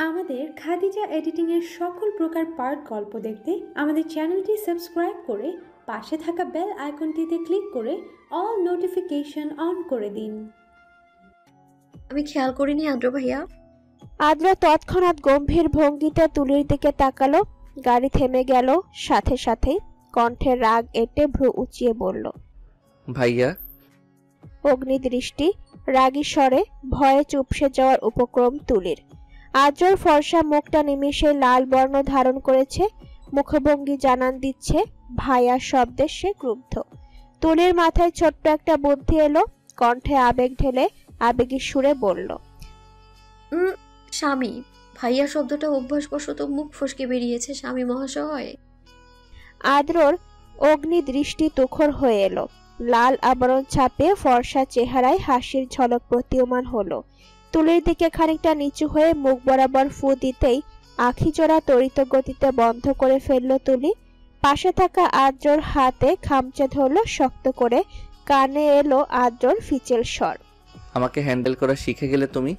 আমাদের খাদিজা এডিটিং এর সকল প্রকার পার্ট গল্প দেখতে আমাদের চ্যানেলটি সাবস্ক্রাইব করে পাশে থাকা বেল আইকনটিতে ক্লিক করে অল নোটিফিকেশন অন করে দিন। আমি খেয়াল করিনি আদ্র ভাইয়া। আদ্র তৎক্ষণাৎ গম্ভীর ভঙ্গিতে তুলির দিকে তাকালো। গাড়ি থেমে গেল। সাথে সাথেই কণ্ঠে রাগ এঁটে ভ্রু উঁচিয়ে বলল, ভাইয়া। অগ্নিদৃষ্টি, রাগী স্বরে ভয়ে চুপসে যাওয়ার উপক্রম তুলির। আদ্রর ফর্সা মুখটা নিমিষে লাল বর্ণ ধারণ করেছে। মুখভঙ্গি জানান দিচ্ছে ভাইয়া শব্দে সে ক্রুদ্ধ। তুলির মাথায় ছোট্ট একটা বুদ্ধি এলো। কণ্ঠে আবেগ ঢেলে আবেগী সুরে বলল, স্বামী। ভাইয়া শব্দটা অভ্যাসবশত মুখ ফসকে বেরিয়েছে, স্বামী মহাশয়। আদ্রর অগ্নি দৃষ্টি তুখর হয়ে এলো। লাল আবরণ ছাপিয়ে ফর্সা চেহারায় হাসির ঝলক প্রতীয়মান হলো। তুলির দিকে খানিকটা নিচু হয়ে মুখ বরাবর ফু দিতেই আখিজোড়া তড়িৎ গতিতে বন্ধ করে ফেলল তুলি। পাশে থাকা আদ্রর হাতে খামচে ধরল শক্ত করে। কানে এলো আদ্রর ফিচেল স্বর, আমাকে হ্যান্ডেল করা শিখে গেলে তুমি।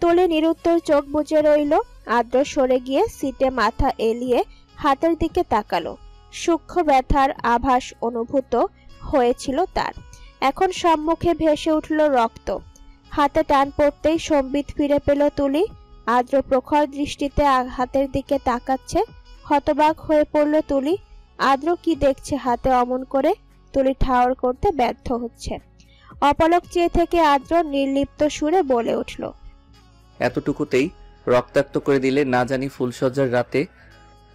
তুলি নিরুত্তর চোখ বুজে রইল। আদ্র সরে গিয়ে সিটে মাথা এলিয়ে হাতের দিকে তাকালো। সূক্ষ্ম ব্যথার আভাস অনুভূত হয়েছিল তার। এখন সম্মুখে ভেসে উঠল রক্ত। হাতে টান পড়তেই সম্বিত ফিরে পেল তুলি। আদ্র প্রখর দৃষ্টিতে হাতের দিকে তাকাচ্ছে। হতবাক হয়ে পড়ল তুলি। আদ্র কি দেখছে হাতে অমন করে? তুলি ঠাওর করতে ব্যর্থ হচ্ছে। অপলক চেয়ে থেকে আদ্র নির্লিপ্ত সুরে বলে উঠল, এতটুকুতেই রক্তাক্ত করে দিলে? না জানি ফুলসজ্জার রাতে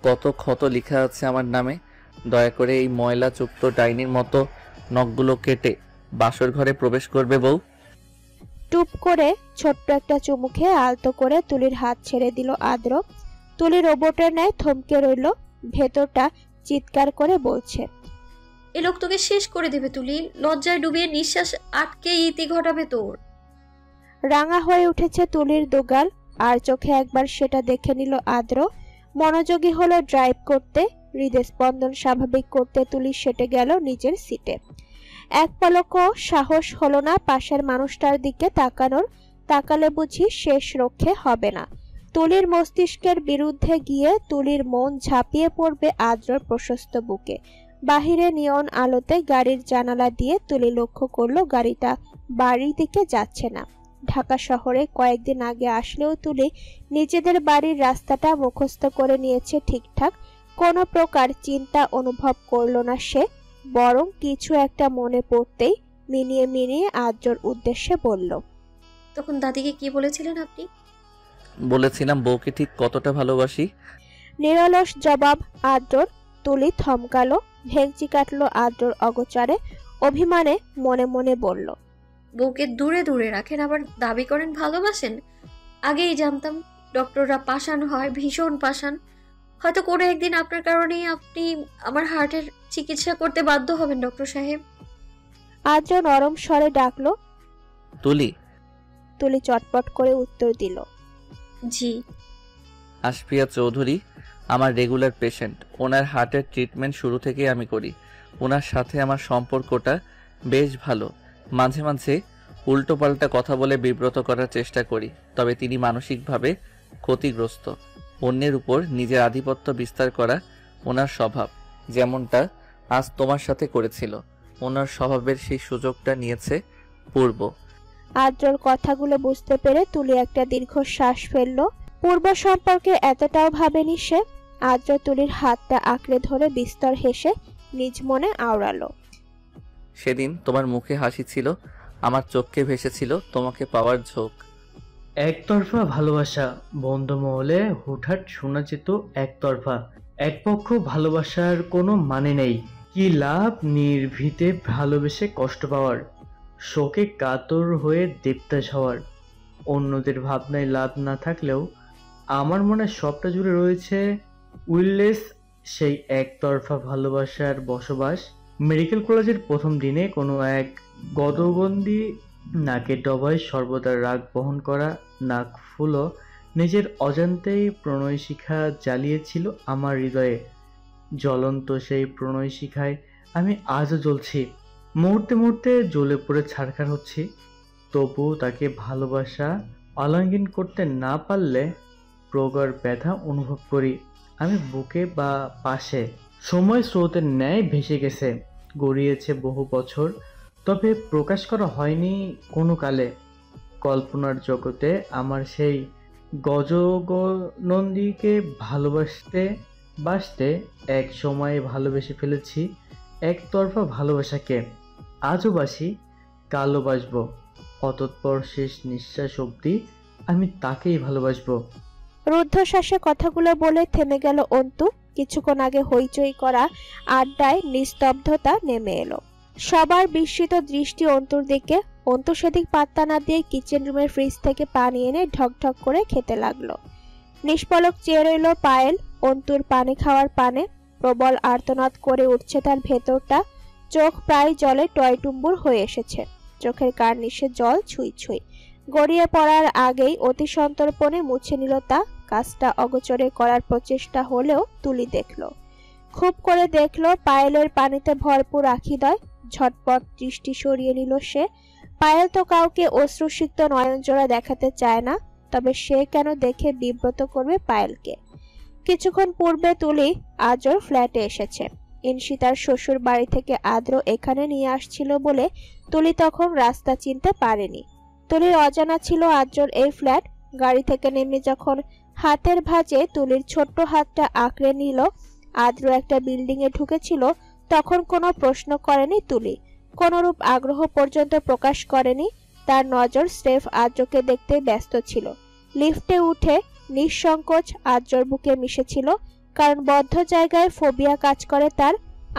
কত ক্ষত লেখা আছে আমার নামে। দয়া করে এই ময়লা চুক্ত ডাইনির মতো নখগুলো কেটে বাসর ঘরে প্রবেশ করবে বউ। টুপ করে ছোট্ট একটা চুমু খেয়ে আলতো করে তুলির হাত ছেড়ে দিল আদ্র। তুলি রোবটের ন্যায় থমকে রইল। ভেতরটা চিৎকার করে বলছে, এ লোক তোকে শেষ করে দেবে তুলি। লজ্জায় ডুবিয়ে নিঃশ্বাস আটকে ইতি ঘটাবে তোর। রাঙা হয়ে উঠেছে তুলির দুগাল। আর চোখে একবার সেটা দেখে নিল আদ্র। মনোযোগী হলো ড্রাইভ করতে। হৃদস্পন্দন স্বাভাবিক করতে তুলি সেটে গেল নিজের সিটে। এক পলকও সাহস হলো না পাশের মানুষটার দিকে তাকানোর। তাকালে বুঝি শেষ রক্ষে হবে না। তুলির মস্তিষ্কের বিরুদ্ধে গিয়ে তুলির মন ঝাঁপিয়ে পড়বে আদ্রর প্রশস্ত বুকে। বাহিরে নিয়ন আলোতে গাড়ির জানালা দিয়ে তুলি লক্ষ্য করলো গাড়িটা বাড়ির দিকে যাচ্ছে না। ঢাকা শহরে কয়েকদিন আগে আসলেও তুলি নিজেদের বাড়ির রাস্তাটা মুখস্থ করে নিয়েছে ঠিকঠাক। কোনো প্রকার চিন্তা অনুভব করলো না সে। বরং কিছু একটা মনে পড়তেই মিনিয়ে মিনিয়ে আদ্রর উদ্দেশ্যে বলল, তখন দাদিকে কি বলেছিলেন আপনি? বলেছিলাম বউকে ঠিক কতটা ভালোবাসি। নিরলস জবাব আদ্রর। তুলি থমকালো। ভেঙচি কাটলো আদ্রর অগোচরে। অভিমানে মনে মনে বলল, বউকে দূরে দূরে রাখেন, আবার দাবি করেন ভালোবাসেন। আগেই জানতাম ডক্টররা পাষাণ হয়, ভীষণ পাষাণ। হয়তো কোনো একদিন আপনার কারণেই আপনি আমার হার্টের চিকিৎসা করতে বাধ্য হবেন ডক্টর সাহেব। আদ্র নরম স্বরে ডাকলো, তুলি। তুলি চটপট করে উত্তর দিল, জি। আশফিয়া চৌধুরী আমার রেগুলার পেশেন্ট। ওনার হার্টের ট্রিটমেন্ট শুরু থেকেই আমি করি। ওনার সাথে আমার সম্পর্কটা বেশ ভালো। মাঝে মাঝে উল্টোপাল্টা কথা বলে বিব্রত করার চেষ্টা করি, তবে তিনি মানসিকভাবে ক্ষতিগ্রস্ত। অন্যের উপর নিজের আধিপত্য বিস্তার করা ওনার স্বভাব, যেমনটা আজ তোমার সাথে করেছিল। ওনার স্বভাবের সেই সুযোগটা নিয়েছে পূর্ব। আদ্রর কথাগুলো বুঝতে পেরে তুলি একটা দীর্ঘশ্বাস ফেলল। পূর্ব সম্পর্কে এতটাও ভাবেনি সে। আদ্র তুলির হাতটা আঁকড়ে ধরে বিস্তর হেসে নিজ মনে আওড়ালো, সেদিন তোমার মুখে হাসি ছিল, আমার চোখকে ভেসেছিল তোমাকে পাওয়ার ঝোঁক। একতরফা ভালোবাসা বন্ধু মহলে হুটহাট শোনা যেত একতরফা। একপক্ষ ভালোবাসার কোনো মানে নেই। কি লাভ নির্ভীতে ভালোবেসে কষ্ট পাওয়ার, শোকে কাতর হয়ে দেবদাস হওয়ার। অন্যদের ভাবনায় লাভ না থাকলেও আমার মনে সবটা জুড়ে রয়েছে উইললেস সেই একতরফা ভালোবাসার বসবাস। মেডিকেল কলেজের প্রথম দিনে কোনো এক গদবন্দি নাকের ডবায় সর্বদা রাগ বহন করা নাক ফুলো নিজের অজান্তেই প্রণয় শিখা জ্বালিয়েছিল আমার হৃদয়ে। জ্বলন্ত সেই প্রণয় শিখায় আমি আজও জ্বলছি। মুহূর্তে মুহূর্তে জ্বলে পড়ে ছারখার হচ্ছি। তবু তাকে ভালোবাসা আলিঙ্গন করতে না পারলে প্রগাঢ় ব্যথা অনুভব করি আমি বুকে বা পাশে। সময় স্রোতের ন্যায় ভেসে গেছে, গড়িয়েছে বহু বছর, তবে প্রকাশ করা হয়নি কোনো কালে। কল্পনার জগতে আমার সেই গজনন্দীকে ভালোবাসতে বাসতে এক সময়ে ভালোবেসে ফেলেছি একতরফা ভালোবাসাকে। আজও বাসি, কালও বাসবো, অতঃপর শেষ নিঃশ্বাস অবধি আমি তাকেই ভালোবাসবো। রুদ্ধশ্বাসে কথাগুলো বলে থেমে গেল অন্তু। কিছুক্ষণ আগে হইচই করা আড্ডায় নিস্তব্ধতা নেমে এলো। সবার বিস্মিত দৃষ্টি অন্তুর দিকে। অন্তু সেদিক পাত্তা না দিয়ে কিচেন রুমের ফ্রিজ থেকে পানি এনে ঢকঢক করে খেতে লাগলো। নিষ্পলক চেয়ে রইল পায়েল অন্তুর পানি খাওয়ার পানে। প্রবল আর্তনাদ করে উঠছে তার ভেতরটা। চোখ প্রায় জলে টয়টুম্বুর হয়ে এসেছে, চোখের কার্নিশে জল ছুঁই ছুঁই। গড়িয়ে পড়ার আগেই অতি সন্তর্পণে মুছে নিল তা। কাজটা অগোচরে করার প্রচেষ্টা হলেও তুলি দেখলো, খুব করে দেখলো পায়েলের পানিতে ভরপুর আখিদয়। ঝটপট দৃষ্টি সরিয়ে নিল সে। পায়েল তো কাউকে অশ্রুসিক্ত নয়নজোড়া দেখাতে চায় না, তবে সে কেন দেখে বিব্রত করবে পায়েলকে। কিছুক্ষণ পূর্বে তুলি আজর ফ্ল্যাটে এসেছে। ইনশিতার শ্বশুর বাড়ি থেকে আদ্র এখানে নিয়ে আসছিল বলে তুলি তখন রাস্তা চিনতে পারেনি। তুলির অজানা ছিল আজর এই ফ্ল্যাট। গাড়ি থেকে নেমে যখন হাতের ভাঁজে তুলির ছোট্ট হাতটা আঁকড়ে নিল আদ্র একটা বিল্ডিং এ ঢুকেছিল, তখন কোনো প্রশ্ন করেনি তুলি, কোনরূপ আগ্রহ পর্যন্ত প্রকাশ করেনি। তার নজর স্রেফ আদ্রকে দেখতে ব্যস্ত ছিল। লিফটে উঠে নিঃসংকোচ আদ্রর বুকে মিশেছিল, কারণ বদ্ধ জায়গায় ফোবিয়া কাজ করে তার।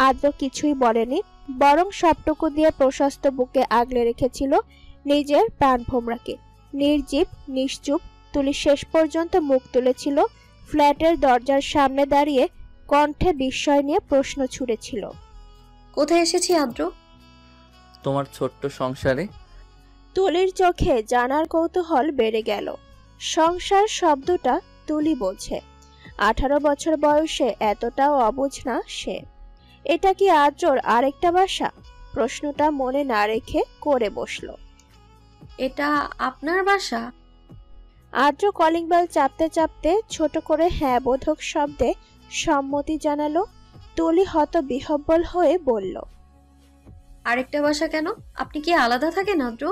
আদ্র কিছুই বলেনি, বরং সবটুকু দিয়ে প্রশস্ত বুকে আগলে রেখেছিল নিজের প্রাণভোমরাকে। নির্জীব নিশ্চুপ তুলি শেষ পর্যন্ত মুখ তুলেছিল। ফ্ল্যাটের দরজার সামনে দাঁড়িয়ে কণ্ঠে বিস্ময় নিয়ে প্রশ্ন ছুড়েছিল, কোথায় এসেছি আদ্র? তোমার ছোট্ট সংসারে। তুলির চোখে জানার কৌতূহল বেড়ে গেল। সংসার শব্দটা তুলি বোঝে, 18 বছর বয়সে এতটাও অবুঝ না সে। এটা কি আদ্রর আরেকটা বাসা? প্রশ্নটা মনে না রেখে করে বসলো। এটা আপনার বাসা? আদ্র কলিং বেল চাপতে চাপতে ছোট করে হ্যাঁ বোধক শব্দে সম্মতি জানালো। তুলি হত বিহব্বল হয়ে বলল, আরেকটা বাসা কেন? আপনি কি আলাদা থাকেন আদ্র?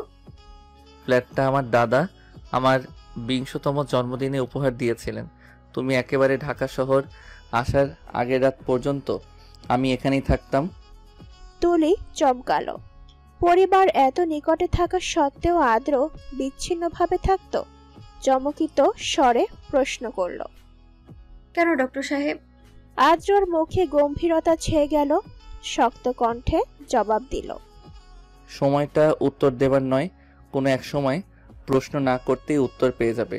ফ্ল্যাটটা আমার দাদা আমার 20তম জন্মদিনে উপহার দিয়েছিলেন। তুমি একেবারে ঢাকা শহর আসার আগের রাত পর্যন্ত আমি এখানেই থাকতাম। তুলি চমকালো। পরিবার এত নিকটে থাকা সত্ত্বেও আদ্র বিচ্ছিন্নভাবে থাকতো? চমকিত স্বরে প্রশ্ন করল, কেন ডক্টর সাহেব? আদ্রর মুখে গম্ভীরতা ছেয়ে গেল। শক্ত কণ্ঠে জবাব দিল, সময়টা উত্তর দেবার নয়, কোনো এক সময় প্রশ্ন না করতেই উত্তর পেয়ে যাবে।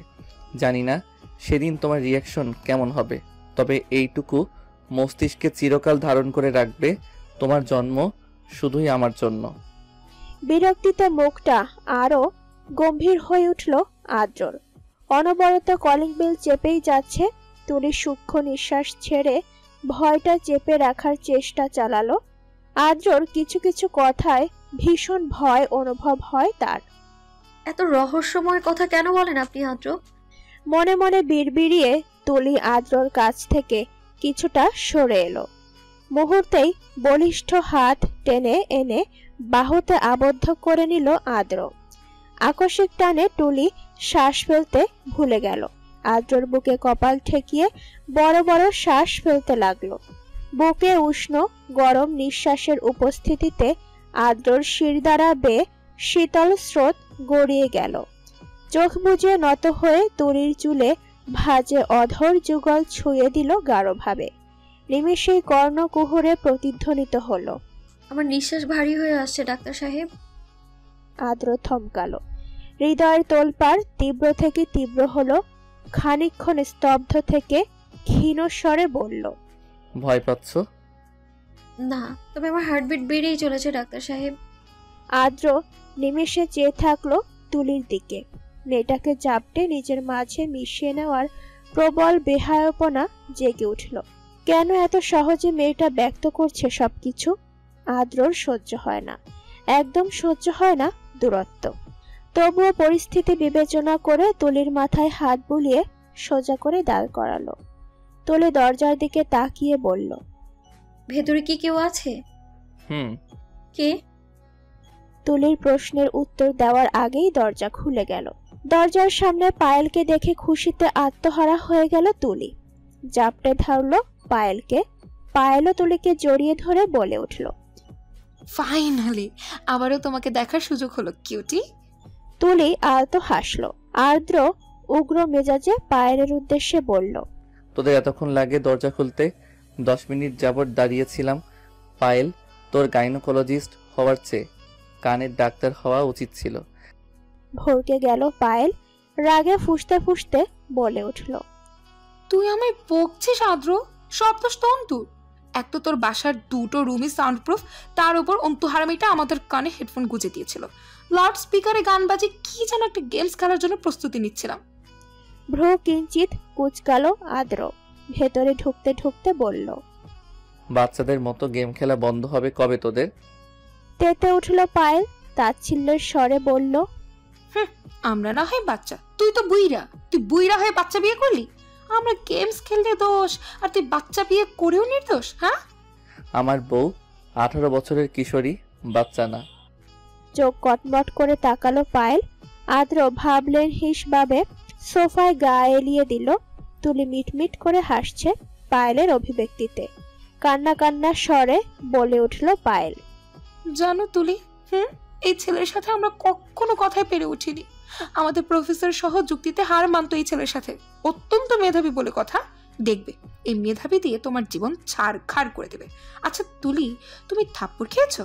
জানি না সেদিন তোমার রিয়াকশন কেমন হবে, তবে এইটুকু মস্তিষ্কে চিরকাল ধারণ করে রাখবে, তোমার জন্ম শুধুই আমার জন্য। বিরক্তিতে মুখটা আরো গম্ভীর হয়ে উঠল আদ্রর। অনবরত কলিং বেল চেপেই যাচ্ছে। তুলি সূক্ষ্ম নিঃশ্বাস ছেড়ে ভয়টা চেপে রাখার চেষ্টা চালালো। আদ্রর কিছু কিছু কথায় ভীষণ ভয় অনুভব হয় তার। এত রহস্যময় কথা কেন বলেন আপনি আদ্র? মনে মনে বিড়বিড়িয়ে তুলি আদ্রর কাছ থেকে কিছুটা সরে এলো। মুহূর্তেই বলিষ্ঠ হাত টেনে এনে বাহুতে আবদ্ধ করে নিল আদ্র। আকস্মিক টানে তুলি শ্বাস ফেলতে ভুলে গেল। আদ্রর বুকে কপাল ঠেকিয়ে বড় বড় শ্বাস ফেলতে লাগলো। বুকে উষ্ণ গরম নিঃশ্বাসের উপস্থিতিতে আদ্রর শিরদাঁড়া বেয়ে শীতল স্রোত গড়িয়ে গেল। চোখ বুজে নত হয়ে তুলির চুলে ভাজে অধর যুগল ছুঁয়ে দিল গাঢ়ভাবে। নিমেষেই কর্ণকুহরে প্রতিধ্বনিত হলো, আমার নিঃশ্বাস ভারী হয়ে আসছে ডাক্তার সাহেব। আদ্র থমকালো। হৃদয়ের তোলপাড় তীব্র থেকে তীব্র হলো। খানিকক্ষণ স্তব্ধ থেকে ক্ষীণ স্বরে বলল, ভয় পাচ্ছ? না, তবে আমার হার্টবিট বেড়েই চলেছে ডাক্তার সাহেব। আদ্র নিমেষে চেয়ে থাকলো তুলির দিকে। মেয়েটাকে জাপটে নিজের মাঝে মিশিয়ে নেওয়ার প্রবল বেহায়াপনা জেগে উঠল। কেন এত সহজে মেয়েটা ব্যক্ত করছে সবকিছু? আদ্রর সহ্য হয় না, একদম সহ্য হয় না দূরত্ব। তবুও পরিস্থিতি বিবেচনা করে তুলির মাথায় হাত বুলিয়ে সোজা করে দাঁড় করালো। তুলি দরজার দিকে তাকিয়ে বলল, ভেতরে কি কেউ আছে? হুম। কে? তুলির প্রশ্নের উত্তর দেওয়ার আগেই দরজা খুলে গেল। দরজার সামনে পায়েলকে দেখে খুশিতে আত্মহারা হয়ে গেল তুলি। জাপটে ধরল পায়েলকে। পায়েলও তুলিকে জড়িয়ে ধরে বলে উঠল, ফাইনালি আবারও তোমাকে দেখার সুযোগ হলো কিউটি। তুলি আলতো হাসলো। আর্দ্র উগ্র মেজাজে পায়েলের উদ্দেশ্যে বলল, তোদের এতক্ষণ লাগে দরজা খুলতে? 10 মিনিট যাবৎ দাঁড়িয়েছিলাম। পায়েল, তোর গাইনোকোলজিস্ট হওয়ার চেয়ে কানের ডাক্তার হওয়া উচিত ছিল। ভরকে গেল পায়েল। রাগে ফুঁসতে ফুঁসতে বলে উঠল, তুই আমায় বকছিস আদ্র? সব দোষ তো অন্তুর। এক তো তোর বাসার দুটো রুমই সাউন্ড প্রুফ, তার উপর অন্তু হারামিটা আমাদের কানে হেডফোন গুঁজে দিয়েছিল। লাউড স্পিকারে গান বাজে কি যেন একটা গেমস খেলার জন্য প্রস্তুতি নিচ্ছিলাম। ভ্রু কিঞ্চিত কুচকালো আদ্র। ভেতরে ঢুকতে ঢুকতে বলল, বাচ্চাদের মতো গেম খেলা বন্ধ হবে কবে তোদের? তেতে উঠল পায়েল। তাচ্ছিল্যের স্বরে বলল, আমরা না হয় বাচ্চা, তুই তো বুইরা। তুই বুইরা হয়ে বাচ্চা বিয়ে করলি? আমরা গেমস খেললে দোষ, আর তুই বাচ্চা বিয়ে করেও নির্দোষ? হ্যাঁ, আমার বউ 18 বছরের কিশোরী, বাচ্চা না। চোখ কটমট করে তাকালো পায়েল। আদ্র ভাবলেন হিসভাবে সোফায় গা এলিয়ে দিল। তুলি মিটমিট করে হাসছে পায়েলের অভিব্যক্তিতে। কান্না কান্না স্বরে বলে উঠল পায়েল, জানো তুলি, এই ছেলের সাথে আমরা কখনো কথায় পেরে উঠিনি। আমাদের প্রফেসর সহ যুক্তিতে হার মানতো এই ছেলের সাথে। অত্যন্ত মেধাবী বলে কথা। দেখবে এই মেধাবী দিয়ে তোমার জীবন ছাড়খাড় করে দেবে। আচ্ছা তুলি, তুমি থাপ্পড় খেয়েছো?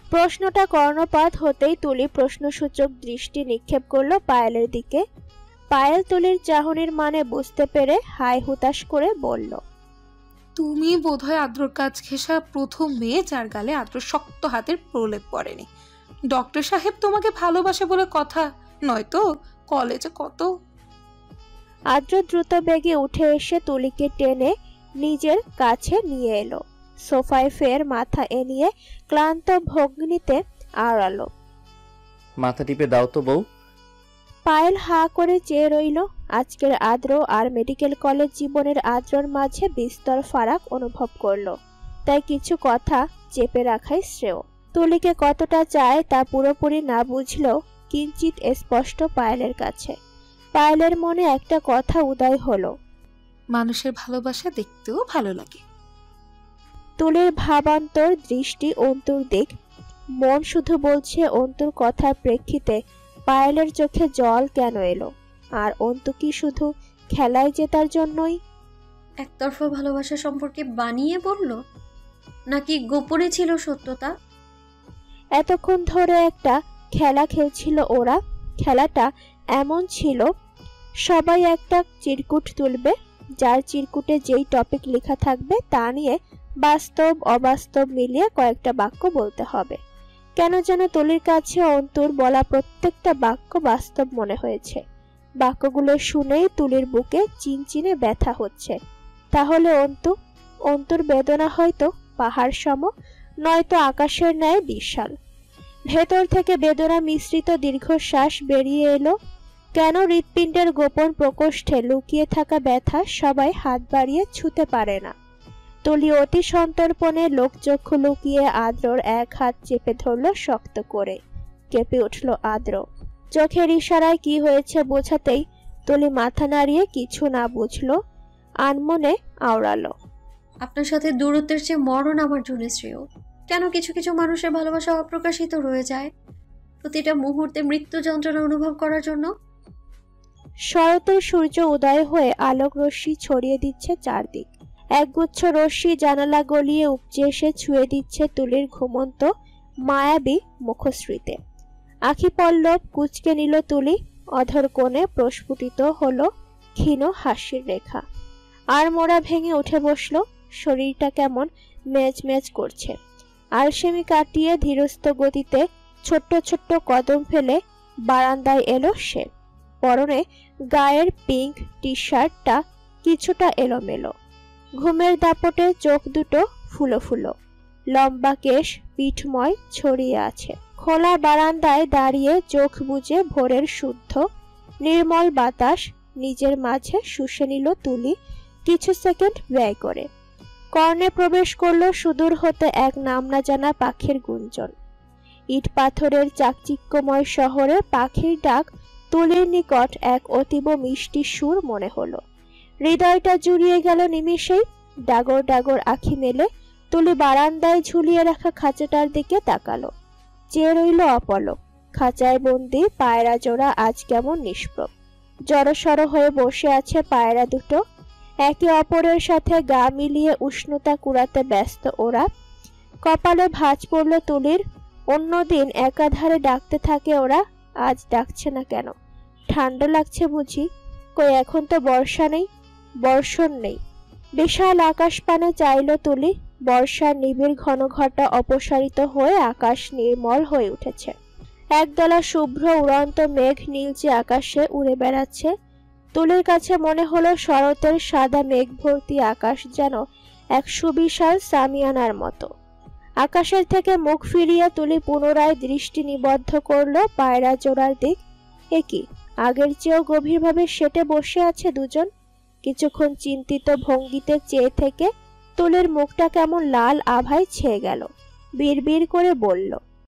প্রশ্নটা কর্ণপাত হতেই তুলি প্রশ্নসূচক দৃষ্টি নিক্ষেপ করলো পায়েলের দিকে। পায়েল তুলির চাহনির মানে বুঝতে পেরে হাই হুতাশ করে বলল, তুমি বোধহয় আদ্রর কাজ ঘেঁষা প্রথম মেয়ে যার গালে আদ্র শক্ত হাতের প্রলেপ পড়েনি। ডক্টর সাহেব তোমাকে ভালোবাসে বলে কথা, নয়তো কলেজে কত। আদ্র দ্রুত বেগে উঠে এসে তুলিকে টেনে নিজের কাছে নিয়ে এলো। সোফায় ফের মাথা এনিয়ে ক্লান্ত ভগ্নিতে আড়ালো। মাথা টিপে দাও তো বউ। পায়েল হা করে চেয়ে রইল। আজকের আদ্র আর মেডিকেল কলেজ জীবনের আদ্রর মাঝে বিস্তর ফারাক অনুভব করলো। তাই কিছু কথা চেপে রাখাই শ্রেয়। তুলিকে কতটা চায় তা পুরোপুরি না বুঝলেও কিঞ্চিত স্পষ্ট পায়েলের কাছে। পায়েলের মনে একটা কথা উদয় হলো, মানুষের ভালোবাসা দেখতেও ভালো লাগে। তুলির ভাবান্তর দৃষ্টি অন্তুর দিক। মন শুধু বলছে অন্তুর কথার প্রেক্ষিতে পায়েলের চোখে জল কেন এলো? আর অন্তু কি শুধু খেলায় জেতার জন্যই? একতরফা ভালোবাসা সম্পর্কে বানিয়ে বলল, নাকি গোপনে ছিল সত্যতা? এতক্ষণ ধরে একটা খেলা খেলছিল ওরা। খেলাটা এমন ছিল, সবাই একটা চিরকুট তুলবে, যার চিরকুটে যেই টপিক লেখা থাকবে তা নিয়ে বাস্তব অবাস্তব মিলিয়ে কয়েকটা বাক্য বলতে হবে। কেন যেন তুলির কাছে অন্তুর বলা প্রত্যেকটা বাক্য বাস্তব মনে হয়েছে। বাক্যগুলো শুনেই তুলির বুকে চিনচিনে ব্যথা হচ্ছে। তাহলে অন্তুর বেদনা হয়তো পাহাড় সম, নয়তো আকাশের ন্যায় বিশাল। ভেতর থেকে বেদনা মিশ্রিত দীর্ঘশ্বাস বেরিয়ে এলো। কেন হৃৎপিণ্ডের গোপন প্রকোষ্ঠে লুকিয়ে থাকা ব্যথা সবাই হাত বাড়িয়ে ছুঁতে পারে না? তুলি অতি সন্তর্পণে লোকচক্ষু লুকিয়ে আদ্রর এক হাত চেপে ধরল শক্ত করে। কেঁপে উঠল আদ্র। চোখের ইশারায় কি হয়েছে বোঝাতেই তুলি মাথা নাড়িয়ে কিছু না বুঝলো, আনমনে আওড়ালো, আপনার সাথে দূরত্বের চেয়ে মরণ আমার জন্য শ্রেয়। কেন কিছু কিছু মানুষের ভালোবাসা অপ্রকাশিত রয়ে যায় প্রতিটা মুহূর্তে মৃত্যু যন্ত্রণা অনুভব করার জন্য? শরতের সূর্য উদয় হয়ে আলোক রশ্মি ছড়িয়ে দিচ্ছে চারদিক। একগুচ্ছ রশ্মি জানালা গলিয়ে উপচে এসে ছুঁয়ে দিচ্ছে তুলির ঘুমন্ত মায়াবী মুখশ্রীতে। আখি পল্লব কুঁচকে নিল তুলি। অধর কোণে প্রস্ফুটিত হলো ক্ষীণ হাসির রেখা। আর মোড়া ভেঙে উঠে বসলো। শরীরটা কেমন মেজমেজ করছে। আলসেমি কাটিয়ে ধীরস্থ গতিতে ছোট্ট ছোট্ট কদম ফেলে বারান্দায় এলো সে। পরনে গায়ের পিঙ্ক টি শার্টটা কিছুটা এলোমেলো। ঘুমের দাপটে চোখ দুটো ফুলো ফুলো। লম্বা কেশ পিঠময় ছড়িয়ে আছে। খোলা বারান্দায় দাঁড়িয়ে চোখ বুজে ভোরের শুদ্ধ নির্মল বাতাস নিজের মাঝে শুষে নিল তুলি কিছু সেকেন্ড ব্যয় করে। কর্ণে প্রবেশ করলো সুদূর হতে এক নাম না জানা পাখির গুঞ্জন। ইট পাথরের চাকচিক্যময় শহরে পাখির ডাক তুলির নিকট এক অতীব মিষ্টি সুর মনে হলো। হৃদয়টা জুড়িয়ে গেল নিমেষেই। ডাগর ডাগর আঁখি মেলে তুলি বারান্দায় ঝুলিয়ে রাখা খাঁচাটার দিকে তাকালো। চেয়ে রইল অপলক। খাঁচায় বন্দি পায়রা জোড়া আজ কেমন নিষ্প্রভ। জড়সড় হয়ে বসে আছে পায়রা দুটো। একে অপরের সাথে গা মিলিয়ে উষ্ণতা কুড়াতে ব্যস্ত ওরা। কপালে ভাঁজ পড়ল তুলির। অন্যদিন একাধারে ডাকতে থাকে ওরা, আজ ডাকছে না কেন? ঠান্ডা লাগছে বুঝি? কই এখন তো বর্ষা নেই, বর্ষণ নেই। বিশাল আকাশ পানে চাইল তুলি। বর্ষার নিবিড় ঘন ঘটা অপসারিত হয়ে আকাশ নির্মল হয়ে উঠেছে। একদলা শুভ্র উড়ন্ত মেঘ নীলচে আকাশে উড়ে বেড়াচ্ছে। তুলির কাছে মনে হলো শরতের সাদা মেঘ ভর্তি আকাশ যেন এক সুবিশাল সামিয়ানার মতো। আকাশের থেকে মুখ ফিরিয়ে তুলি পুনরায় দৃষ্টি নিবদ্ধ করলো পায়রা জোড়ার দিক। এ কি, আগের চেয়েও গভীরভাবে সেটে বসে আছে দুজন। কিছুক্ষণ চিন্তিত ভঙ্গিতে চেয়ে থেকে তুলির মুখটা কেমন লাল আভায় ছেয়ে গেল। বিড়বিড় করে বলল,